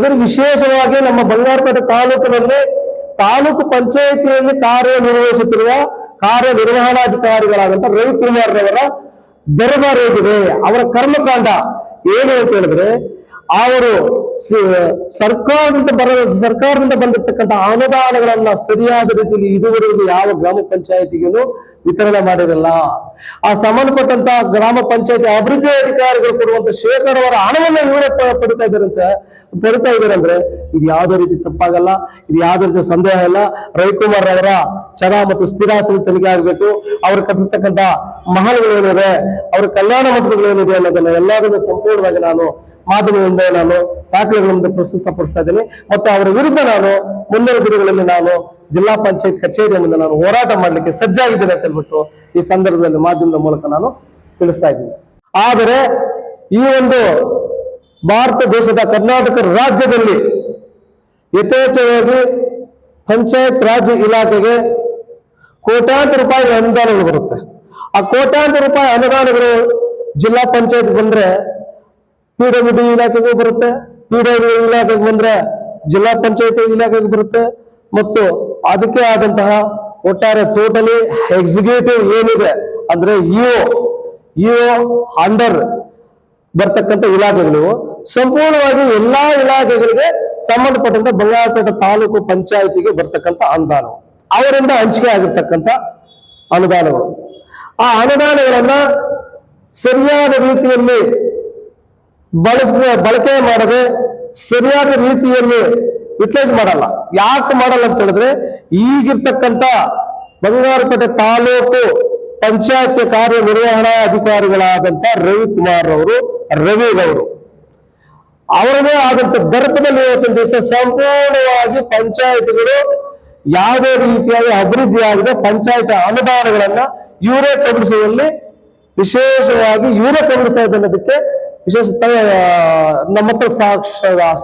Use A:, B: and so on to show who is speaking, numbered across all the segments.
A: ಅದ್ರ ವಿಶೇಷವಾಗಿ ನಮ್ಮ ಬಂಗಾರಪೇಟೆ ತಾಲೂಕಿನಲ್ಲಿ ತಾಲೂಕು ಪಂಚಾಯಿತಿಯಲ್ಲಿ ಕಾರ್ಯನಿರ್ವಹಿಸುತ್ತಿರುವ ಕಾರ್ಯನಿರ್ವಹಣಾಧಿಕಾರಿಗಳಾದಂತ ರವಿಕುಮಾರ್ ರವರ ದರ್ಬಾರ್ ಹೇಗಿದೆ, ಅವರ ಕರ್ಮಕಾಂಡ ಏನು ಅಂತ ಹೇಳಿದ್ರೆ, ಅವರು ಸರ್ಕಾರದಿಂದ ಬಂದಿರತಕ್ಕಂಥ ಅನುದಾನಗಳನ್ನ ಸರಿಯಾದ ರೀತಿಯಲ್ಲಿ ಇದುವರೆಗೂ ಯಾವ ಗ್ರಾಮ ಪಂಚಾಯಿತಿಗೂ ವಿತರಣೆ ಮಾಡಿರಲ್ಲ. ಆ ಸಂಬಂಧಪಟ್ಟಂತ ಗ್ರಾಮ ಪಂಚಾಯತಿ ಅಭಿವೃದ್ಧಿ ಅಧಿಕಾರಿಗಳು ಕೊಡುವಂತ ಶೇಕಡಾವಾರು ಹಣವನ್ನ ಇವರೇ ಪಡಿತಾ ಇದ್ದಾರೆ ಅಂದ್ರೆ ಇದು ಯಾವುದೇ ರೀತಿ ತಪ್ಪಾಗಲ್ಲ, ಇದು ಯಾವುದೇ ರೀತಿ ಸಂದೇಹ ಇಲ್ಲ. ರವಿಕುಮಾರ್ ಅವರ ಚರ ಮತ್ತು ಸ್ಥಿರಾಸ್ತಿ ತನಿಖೆ ಆಗಬೇಕು. ಅವ್ರು ಕಟ್ಟಿರ್ತಕ್ಕಂಥ ಮಹಲ್ಗಳೇನಿದೆ, ಅವ್ರ ಕಲ್ಯಾಣ ಮಂಟಪಗಳೇನಿದೆ ಅನ್ನೋದನ್ನ ಎಲ್ಲದನ್ನು ಸಂಪೂರ್ಣವಾಗಿ ನಾನು ಮಾಧ್ಯಮದಿಂದ ನಾನು ದಾಖಲೆಗಳಿಂದ ಪ್ರಸ್ತುತಪಡಿಸ್ತಾ ಇದ್ದೀನಿ. ಮತ್ತು ಅವರ ವಿರುದ್ಧ ನಾನು ಮುಂದಿನ ದಿನಗಳಲ್ಲಿ ನಾನು ಜಿಲ್ಲಾ ಪಂಚಾಯತ್ ಕಚೇರಿಯ ಮುಂದೆ ನಾನು ಹೋರಾಟ ಮಾಡ್ಲಿಕ್ಕೆ ಸಜ್ಜಾಗಿದ್ದೇನೆ ಅಂತ ಹೇಳ್ಬಿಟ್ಟು ಈ ಸಂದರ್ಭದಲ್ಲಿ ಮಾಧ್ಯಮದ ಮೂಲಕ ನಾನು ತಿಳಿಸ್ತಾ ಇದ್ದೀನಿ. ಆದರೆ ಈ ಒಂದು ಭಾರತ ದೇಶದ ಕರ್ನಾಟಕ ರಾಜ್ಯದಲ್ಲಿ ಯಥೇಚ್ಛವಾಗಿ ಪಂಚಾಯತ್ ರಾಜ್ ಇಲಾಖೆಗೆ ಕೋಟ್ಯಾಂತರ ರೂಪಾಯಿ ಅನುದಾನಗಳು ಬರುತ್ತೆ. ಆ ಕೋಟ್ಯಾಂತರ ರೂಪಾಯಿ ಅನುದಾನಗಳು ಜಿಲ್ಲಾ ಪಂಚಾಯತ್ ಬಂದ್ರೆ PWD ಇಲಾಖೆಗೂ ಬರುತ್ತೆ, PWD ಇಲಾಖೆಗೆ ಬಂದ್ರೆ ಜಿಲ್ಲಾ ಪಂಚಾಯತಿ ಇಲಾಖೆಗೆ ಬರುತ್ತೆ. ಮತ್ತು ಅದಕ್ಕೆ ಆದಂತಹ ಒಟ್ಟಾರೆ ಟೋಟಲಿ ಎಕ್ಸಿಕ್ಯೂಟಿವ್ ಏನಿದೆ ಅಂದ್ರೆ ಇಒ ಅಂಡರ್ ಬರ್ತಕ್ಕಂಥ ಇಲಾಖೆಗಳು ಸಂಪೂರ್ಣವಾಗಿ ಎಲ್ಲಾ ಇಲಾಖೆಗಳಿಗೆ ಸಂಬಂಧಪಟ್ಟಂತ ಬಂಗಾರಪೇಟೆ ತಾಲೂಕು ಪಂಚಾಯತಿಗೆ ಬರ್ತಕ್ಕಂಥ ಅನುದಾನ, ಅವರಿಂದ ಹಂಚಿಕೆ ಆಗಿರ್ತಕ್ಕಂಥ ಅನುದಾನಗಳು. ಆ ಅನುದಾನಗಳನ್ನ ಸರಿಯಾದ ರೀತಿಯಲ್ಲಿ ಬಳಕೆ ಮಾಡದೆ ಸರಿಯಾದ ರೀತಿಯಲ್ಲಿ ಯುಟಿಲೈಸ್ ಮಾಡಲ್ಲ. ಯಾಕೆ ಮಾಡಲ್ಲ ಅಂತ ಹೇಳಿದ್ರೆ, ಈಗಿರ್ತಕ್ಕಂಥ ಬಂಗಾರಪೇಟೆ ತಾಲೂಕು ಪಂಚಾಯತ್ ಕಾರ್ಯನಿರ್ವಹಣಾ ಅಧಿಕಾರಿಗಳಾದಂತ ರವಿಕುಮಾರ್ ಅವರು, ರವಿಗೌಡರು ಅವರದೇ ಆದಂತ ದರ್ಪದಲ್ಲಿ ಇವತ್ತಿನ ದಿವಸ ಸಂಪೂರ್ಣವಾಗಿ ಪಂಚಾಯತ್ಗಳು ಯಾವುದೇ ರೀತಿಯಾಗಿ ಅಭಿವೃದ್ಧಿ ಆಗಿದೆ, ಪಂಚಾಯತ್ ಅನುದಾನಗಳನ್ನ ಇವರೇ ಕಬಳಿಸುವಲ್ಲಿ ವಿಶೇಷವಾಗಿ ಇವರೇ ಕಬಳಿಸ್ತಾ ಇದೆ ಅನ್ನೋದಕ್ಕೆ ವಿಶೇಷ ನಮ್ಮ ಹತ್ರ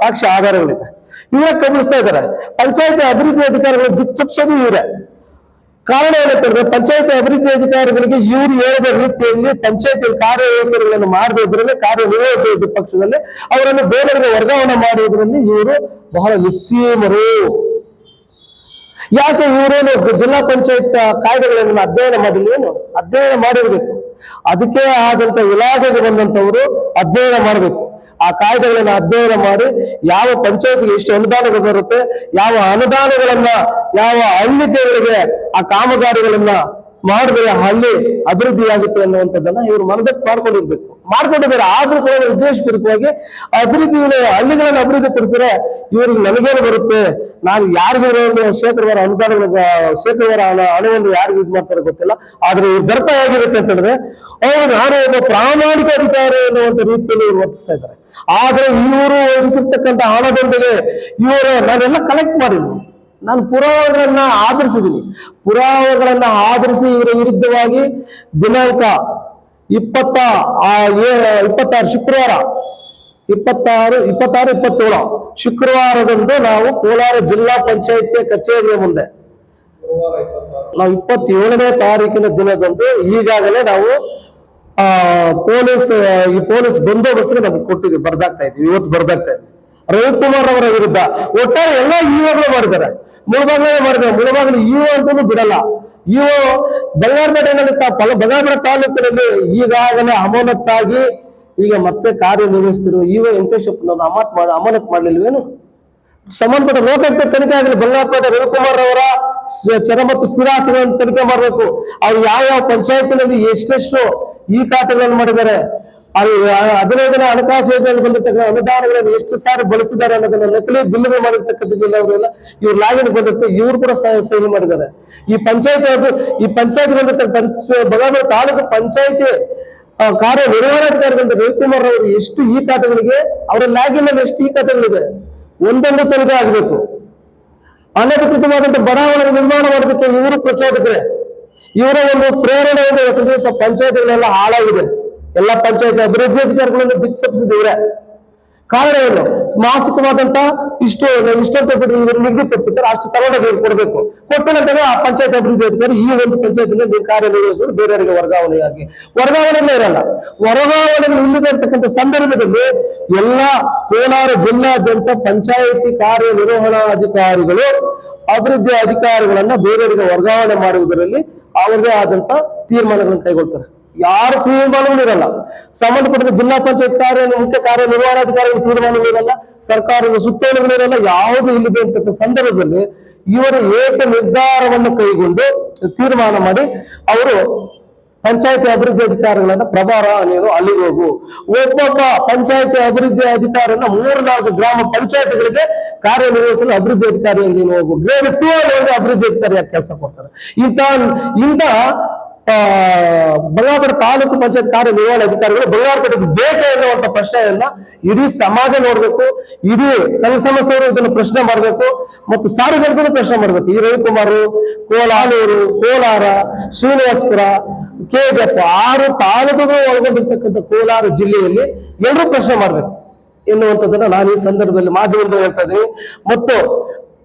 A: ಸಾಕ್ಷ್ಯ ಆಧಾರಗಳಿದೆ. ಇವರೇ ಕಬಳಿಸ್ತಾ ಇದ್ದಾರೆ. ಪಂಚಾಯತಿ ಅಭಿವೃದ್ಧಿ ಅಧಿಕಾರಿಗಳು ದಿಕ್ತಪ್ಪಿಸೋದು ಇವರೇ. ಕಾರಣ ಏನಂತಂದ್ರೆ, ಪಂಚಾಯತಿ ಅಭಿವೃದ್ಧಿ ಅಧಿಕಾರಿಗಳಿಗೆ ಇವರು ಹೇಳಿದ ರೀತಿಯಲ್ಲಿ ಪಂಚಾಯತಿ ಕಾರ್ಯವೈಖರಿಗಳನ್ನು ಮಾಡದೇ ಇದ್ರಲ್ಲಿ, ಕಾರ್ಯನಿರ್ವಹಿಸದೇ ಇದ್ದ ಪಕ್ಷದಲ್ಲಿ ಅವರನ್ನು ಬೇರೆಯವರಿಗೆ ವರ್ಗಾವಣೆ ಮಾಡುವುದರಲ್ಲಿ ಇವರು ಬಹಳ ನಿಸ್ಸೀಮರು. ಯಾಕೆ ಇವರೇನು ಜಿಲ್ಲಾ ಪಂಚಾಯತ್ ಕಾಯ್ದೆಗಳನ್ನು ಅಧ್ಯಯನ ಮಾಡಿಲ್ವೇನು? ಅಧ್ಯಯನ ಮಾಡಿರ್ಬೇಕು. ಅದಕ್ಕೆ ಆದಂತ ಇಲಾಖೆಗೆ ಬಂದಂತವರು ಅಧ್ಯಯನ ಮಾಡಬೇಕು. ಆ ಕಾಯ್ದೆಗಳನ್ನ ಅಧ್ಯಯನ ಮಾಡಿ ಯಾವ ಪಂಚಾಯತ್ಗೆ ಎಷ್ಟು ಅನುದಾನಗಳು ಬರುತ್ತೆ, ಯಾವ ಅನುದಾನಗಳನ್ನ ಯಾವ ಹಳ್ಳಿಗಳಿಗೆ ಆ ಕಾಮಗಾರಿಗಳನ್ನ ಮಾಡಿದ್ರೆ ಹಳ್ಳಿ ಅಭಿವೃದ್ಧಿ ಆಗುತ್ತೆ ಅನ್ನುವಂಥದ್ದನ್ನ ಇವರು ಮನದಟ್ಟು ಮಾಡ್ಕೊಂಡಿದ್ದಾರೆ. ಆದ್ರೂ ಕೂಡ ಉದ್ದೇಶಪೂರ್ವಕವಾಗಿ ಹಳ್ಳಿಗಳನ್ನ ಅಭಿವೃದ್ಧಿ ಪಡಿಸಿದ್ರೆ ಇವ್ರಿಗೆ ನನಗೇನು ಬರುತ್ತೆ, ನಾನು ಯಾರಿಗೂ ಶೇಕಡವಾರ ಹಣವನ್ನು ಯಾರಿಗೂ ಇದು ಮಾಡ್ತಾರೆ ಗೊತ್ತಿಲ್ಲ. ಆದ್ರೆ ಇವ್ರು ದರ್ಪ ಹೇಗಿರುತ್ತೆ ಅಂತ ಹೇಳಿದ್ರೆ, ಅವರು ನಾನು ಒಬ್ಬ ಪ್ರಾಮಾಣಿಕ ಅಧಿಕಾರಿ ಅನ್ನುವಂಥ ರೀತಿಯಲ್ಲಿ ಇವ್ರು ವರ್ತಿಸ್ತಾ ಇದ್ದಾರೆ. ಆದ್ರೆ ಇವರು ಹೊರಡಿಸಿರ್ತಕ್ಕಂಥ ಹಣದೊಂದಿಗೆ ನಾನೆಲ್ಲ ಕಲೆಕ್ಟ್ ಮಾಡಿದ್ದೀನಿ, ನಾನು ಪುರಾವೆಗಳನ್ನ ಆಧರಿಸಿದ್ದೀನಿ. ಪುರಾವೆಗಳನ್ನ ಆಧರಿಸಿ ಇವರ ವಿರುದ್ಧವಾಗಿ ದಿನಾಂಕ 26 ಶುಕ್ರವಾರ 27 ಶುಕ್ರವಾರದಂದು ನಾವು ಕೋಲಾರ ಜಿಲ್ಲಾ ಪಂಚಾಯತ್ ಕಚೇರಿಯ ಮುಂದೆ ನಾವು 27ನೇ ತಾರೀಕಿನ ದಿನದಂದು ಈಗಾಗಲೇ ನಾವು ಪೊಲೀಸ್ ಬಂದೋಬಸ್ತ್ಗೆ ನಮ್ಗೆ ಕೊಟ್ಟಿದ್ವಿ, ಬರ್ದಾಗ್ತಾ ಇದ್ವಿ. ಇವತ್ತು ಬರ್ದಾಗ್ತಾ ಇದ್ವಿ. ರವಿಕುಮಾರ್ ಅವರ ವಿರುದ್ಧ ಒಟ್ಟಾರೆ ಎಲ್ಲ ಇಒಗಳು ಮಾಡಿದ್ದಾರೆ, ಮುಳಬಾಗಿಲೇ ಮಾಡಿದ್ದಾರೆ. ಮುಳಬಾಗಿಲು ಇಒ ಅಂತಲೂ ಬಿಡಲ್ಲ. ಇಒ ಬಂಗಾರಪೇಟೆಯಲ್ಲಿ ಬಂಗಾರಪೇಟೆ ತಾಲೂಕಿನಲ್ಲಿ ಈಗಾಗಲೇ ಅಮಾನತ್ತಾಗಿ ಈಗ ಮತ್ತೆ ಕಾರ್ಯನಿರ್ವಹಿಸ್ತಿರುವ ಇಒ ವೆಂಕಟೇಶಪ್ಪನವರು ಅಮಾನತ್ ಮಾಡ್ಲಿಲ್ವೇನು? ಸಂಬಂಧಪಟ್ಟ ಲೋಕಾಯುಕ್ತ ತನಿಖೆ ಆಗಲಿ. ಬಂಗಾರಪೇಟೆ ರವಿಕುಮಾರ್ ಅವರ ಚರ ಮತ್ತು ಸ್ಥಿರಾಸ್ತಿಗಳನ್ನು ತನಿಖೆ ಮಾಡಬೇಕು. ಅವ್ರು ಯಾವ ಪಂಚಾಯತಿನಲ್ಲಿ ಎಷ್ಟೆಷ್ಟು ಈ ಖಾತೆಗಳನ್ನು ಮಾಡಿದ್ದಾರೆ, 15ನೇ ಹಣಕಾಸು ಯೋಜನೆಯಲ್ಲಿ ಬಂದಿರ್ತಕ್ಕಂಥ ಅನುದಾನಗಳನ್ನು ಎಷ್ಟು ಸಾರಿ ಬಳಸಿದ್ದಾರೆ ಅನ್ನೋದನ್ನ ನಕಲಿ ಬಿಲ್ಗಳು ಮಾಡಿರ್ತಕ್ಕಂಥದ್ದಿಲ್ಲ. ಅವರೆಲ್ಲ ಇವ್ರು ಲಾಗಿನ್ ಬಂದಿರುತ್ತೆ, ಇವ್ರು ಕೂಡ ಸಹಿ ಮಾಡಿದ್ದಾರೆ. ಈ ಪಂಚಾಯತ್ ಬಂಗಾರಪೇಟೆ ತಾಲೂಕು ಪಂಚಾಯತಿ ಕಾರ್ಯನಿರ್ವಹಣಾಧಿಕಾರಿಗಳಿಂದ ರವಿಕುಮಾರ್ ಅವರು ಎಷ್ಟು ಈ ಖಾತೆಗಳಿಗೆ, ಅವರ ಲಾಗಿನ್ ಅಲ್ಲಿ ಎಷ್ಟು ಈ ಖಾತೆಗಳಿದೆ, ಒಂದೊಂದು ತನಿಖೆ ಆಗಬೇಕು. ಅನಧಿಕೃತವಾದಂತಹ ಬಡಾವಣೆ ನಿರ್ಮಾಣ ಮಾಡೋದಕ್ಕೆ ಇವರು ಪ್ರಚೋದಕರೇ. ಇವರ ಒಂದು ಪ್ರೇರಣೆಯಿಂದ ಇವತ್ತು ದಿವಸ ಪಂಚಾಯತ್ಗಳೆಲ್ಲ ಹಾಳಾಗಿದೆ. ಎಲ್ಲ ಪಂಚಾಯತ್ ಅಭಿವೃದ್ಧಿ ಅಧಿಕಾರಿಗಳನ್ನು ದಿಕ್ಸಪ್ಪಿಸಿದ ಇವರೇ. ಕಾರಣ ಏನು? ಮಾಸಿಕವಾದಂತ ಇಷ್ಟಂತ ನಿಗದಿಪಡಿಸಿದ್ದಾರೆ, ಅಷ್ಟು ತಗೊಂಡಾಗ ಇವ್ರು ಕೊಡಬೇಕು. ಕೊಟ್ಟ ನಂತರ ಆ ಪಂಚಾಯತ್ ಅಭಿವೃದ್ಧಿ ಅಧಿಕಾರಿ ಈ ಒಂದು ಪಂಚಾಯತ್ನಲ್ಲಿ ಕಾರ್ಯನಿರ್ವಹಿಸಿದ್ರು ಬೇರೆಯವರಿಗೆ ವರ್ಗಾವಣೆನೇ ಇರಲ್ಲ. ವರ್ಗಾವಣೆ ಇಲ್ಲದಿರ್ತಕ್ಕಂಥ ಸಂದರ್ಭದಲ್ಲಿ ಎಲ್ಲಾ ಕೋಲಾರ ಜಿಲ್ಲಾದ್ಯಂತ ಪಂಚಾಯತಿ ಕಾರ್ಯನಿರ್ವಹಣಾಧಿಕಾರಿಗಳು ಅಭಿವೃದ್ಧಿ ಅಧಿಕಾರಿಗಳನ್ನ ಬೇರೆಯವರಿಗೆ ವರ್ಗಾವಣೆ ಮಾಡುವುದರಲ್ಲಿ ಅವರದೇ ಆದಂತ ತೀರ್ಮಾನಗಳನ್ನು ಕೈಗೊಳ್ತಾರೆ. ಯಾರು ತೀರ್ಮಾನವೂ ಇರಲ್ಲ. ಸಂಬಂಧಪಟ್ಟ ಜಿಲ್ಲಾ ಪಂಚಾಯತ್ ಮುಖ್ಯ ಕಾರ್ಯನಿರ್ವಹಣಾಧಿಕಾರಿಗಳ ತೀರ್ಮಾನವೂ ಇರಲ್ಲ, ಸರ್ಕಾರದ ಸುತ್ತೋಲೆಗಳಿರಲ್ಲ, ಯಾವುದು ಇಲ್ಲದೆ ಅಂತ ಸಂದರ್ಭದಲ್ಲಿ ಇವರು ಏಕ ನಿರ್ಧಾರವನ್ನು ಕೈಗೊಂಡು ತೀರ್ಮಾನ ಮಾಡಿ ಅವರು ಪಂಚಾಯತಿ ಅಭಿವೃದ್ಧಿ ಅಧಿಕಾರಿಗಳನ್ನ ಪ್ರಭಾರ ನೀನು ಅಲ್ಲಿಗೆ ಹೋಗು, ಒಬ್ಬೊಬ್ಬ ಪಂಚಾಯತಿ ಅಭಿವೃದ್ಧಿ ಅಧಿಕಾರಿಯನ್ನ 3-4 ಗ್ರಾಮ ಪಂಚಾಯತ್ಗಳಿಗೆ ಕಾರ್ಯನಿರ್ವಹಿಸಲು ಅಭಿವೃದ್ಧಿ ಅಧಿಕಾರಿಯಾಗಿ ನೀನು ಹೋಗು, ಗ್ರೇಡ್ 2 ಅಲ್ಲಿ ಅಭಿವೃದ್ಧಿ ಅಧಿಕಾರಿಯಾಗಿ ಕೆಲಸ ಕೊಡ್ತಾರೆ. ಇಂಥ ಬಂಗಾರಪೇಟೆ ತಾಲೂಕು ಪಂಚಾಯತ್ ಕಾರ್ಯನಿರ್ವಹಣಾ ಅಧಿಕಾರಿಗಳು ಬಂಗಾರಪೇಟೆಗೆ ಬೇಕು ಎನ್ನುವಂತ ಪ್ರಶ್ನೆಯನ್ನ ಇಡೀ ಸಮಾಜ ನೋಡ್ಬೇಕು, ಇಡೀ ಸಂಘ ಸಂಸ್ಥೆಯವರು ಇದನ್ನು ಪ್ರಶ್ನೆ ಮಾಡಬೇಕು ಮತ್ತು ಸಾರ್ವಜನಿಕರು ಪ್ರಶ್ನೆ ಮಾಡಬೇಕು. ಈ ರವಿಕುಮಾರ್, ಕೋಲಾಲೂರು, ಕೋಲಾರ, ಶ್ರೀನಿವಾಸಪುರ, ಕೆಜೆಪ್ಪ 6 ತಾಲೂಕುಗಳು ಒಳಗೊಂಡಿರ್ತಕ್ಕಂಥ ಕೋಲಾರ ಜಿಲ್ಲೆಯಲ್ಲಿ ಎಲ್ಲರೂ ಪ್ರಶ್ನೆ ಮಾಡ್ಬೇಕು ಎನ್ನುವಂಥದ್ದನ್ನ ನಾನು ಈ ಸಂದರ್ಭದಲ್ಲಿ ಮಾಧ್ಯಮದಲ್ಲಿ ಹೇಳ್ತಾ ಇದ್ದೀನಿ. ಮತ್ತು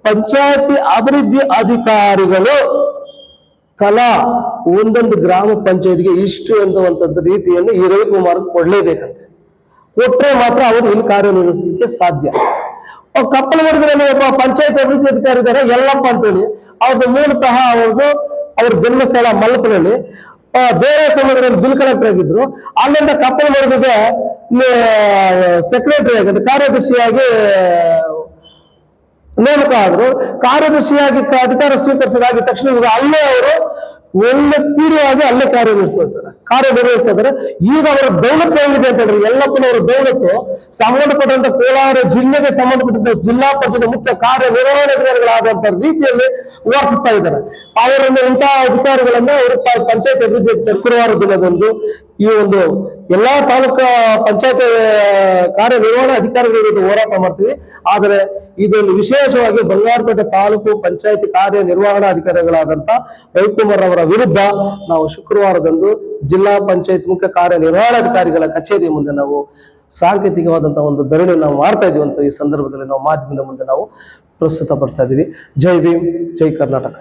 A: ಪಂಚಾಯತಿ ಅಭಿವೃದ್ಧಿ ಅಧಿಕಾರಿಗಳು ತಲಾ ಒಂದೊಂದು ಗ್ರಾಮ ಪಂಚಾಯತ್ಗೆ ಇಷ್ಟು ಎನ್ನುವಂಥದ್ದು ರೀತಿಯನ್ನು ಈ ರವಿಕುಮಾರ್ ಕೊಡ್ಲೇಬೇಕಂತೆ. ಕೊಟ್ರೆ ಮಾತ್ರ ಅವರು ಇಲ್ಲಿ ಕಾರ್ಯನಿರ್ವಹಿಸಲಿಕ್ಕೆ ಸಾಧ್ಯ. ಕಪ್ಪಲಮರ್ಗದಲ್ಲಿ ಒಬ್ಬ ಪಂಚಾಯತ್ ಅಭಿವೃದ್ಧಿ ಅಧಿಕಾರಿ ಇದ್ದಾರೆ, ಯಲ್ಲಪ್ಪ ಅಂತೇಳಿ. ಅವ್ರದ್ದು ಮೂಲತಃ ಅವ್ರ ಜನ್ಮಸ್ಥಳ ಮಲ್ಲಪನಲ್ಲಿ, ಬೇರೆ ಸಮಯದಲ್ಲಿ ಬಿಲ್ ಕಲೆಕ್ಟರ್ ಆಗಿದ್ರು. ಅಲ್ಲಿಂದ ಕಪ್ಪಲಮರ್ಗಗೆ ಸೆಕ್ರೆಟರಿ ಆಗಿ ಕಾರ್ಯದರ್ಶಿಯಾಗಿ ನೇಮಕ ಆದ್ರು. ಕಾರ್ಯದರ್ಶಿಯಾಗಿ ಅಧಿಕಾರ ಸ್ವೀಕರಿಸಿದಾಗಿದ ತಕ್ಷಣ ಇವಾಗ ಅಲ್ಲೇ ಅವರು ಒಳ್ಳೆ ಪೀಡಿಯಾಗಿ ಅಲ್ಲೇ ಕಾರ್ಯನಿರ್ವಹಿಸ್ತಾ ಇದ್ದಾರೆ. ಈಗ ಅವರ ದೌಲತ್ತು ಹೇಗಿದೆ ಅಂತ ಹೇಳಿದ್ರೆ, ಯಲ್ಲಪ್ಪನವರ ದೌಲತ್ತು ಸಂಬಂಧಪಟ್ಟಂತ ಕೋಲಾರ ಜಿಲ್ಲೆಗೆ ಸಂಬಂಧಪಟ್ಟಂತ ಜಿಲ್ಲಾ ಪಂಚಾಯತ್ ಮುಖ್ಯ ಕಾರ್ಯನಿರ್ವಹಣಾಧಿಕಾರಿಗಳಾದಂತ ರೀತಿಯಲ್ಲಿ ವರ್ತಿಸ್ತಾ ಇದ್ದಾರೆ. ಅವರನ್ನು ಇಂತಹ ಅಧಿಕಾರಿಗಳನ್ನ ಅವರು ಪಂಚಾಯತ್ ಅಭಿವೃದ್ಧಿ ಶುಕ್ರವಾರ ದಿನದಂದು ಈ ಒಂದು ಎಲ್ಲಾ ತಾಲೂಕಾ ಪಂಚಾಯತ್ ಕಾರ್ಯನಿರ್ವಹಣಾ ಅಧಿಕಾರಿಗಳ ಹೋರಾಟ ಮಾಡ್ತೀವಿ. ಆದರೆ ಇದೊಂದು ವಿಶೇಷವಾಗಿ ಬಂಗಾರಪೇಟೆ ತಾಲೂಕು ಪಂಚಾಯತಿ ಕಾರ್ಯನಿರ್ವಹಣಾಧಿಕಾರಿಗಳಾದಂತ ರವಿಕುಮಾರ್ ಅವರ ವಿರುದ್ಧ ನಾವು ಶುಕ್ರವಾರದಂದು ಜಿಲ್ಲಾ ಪಂಚಾಯತ್ ಮುಖ್ಯ ಕಾರ್ಯನಿರ್ವಹಣಾಧಿಕಾರಿಗಳ ಕಚೇರಿಯ ಮುಂದೆ ನಾವು ಸಾಂಕೇತಿಕವಾದಂತಹ ಒಂದು ಧರಣಿ ನಾವು ಮಾಡ್ತಾ ಇದೀವಿ ಅಂತ ಈ ಸಂದರ್ಭದಲ್ಲಿ ನಾವು ಮಾಧ್ಯಮದ ಮುಂದೆ ನಾವು ಪ್ರಸ್ತುತಪಡಿಸ್ತಾ ಇದೀವಿ. ಜೈ ಭೀಮ್, ಜೈ ಕರ್ನಾಟಕ.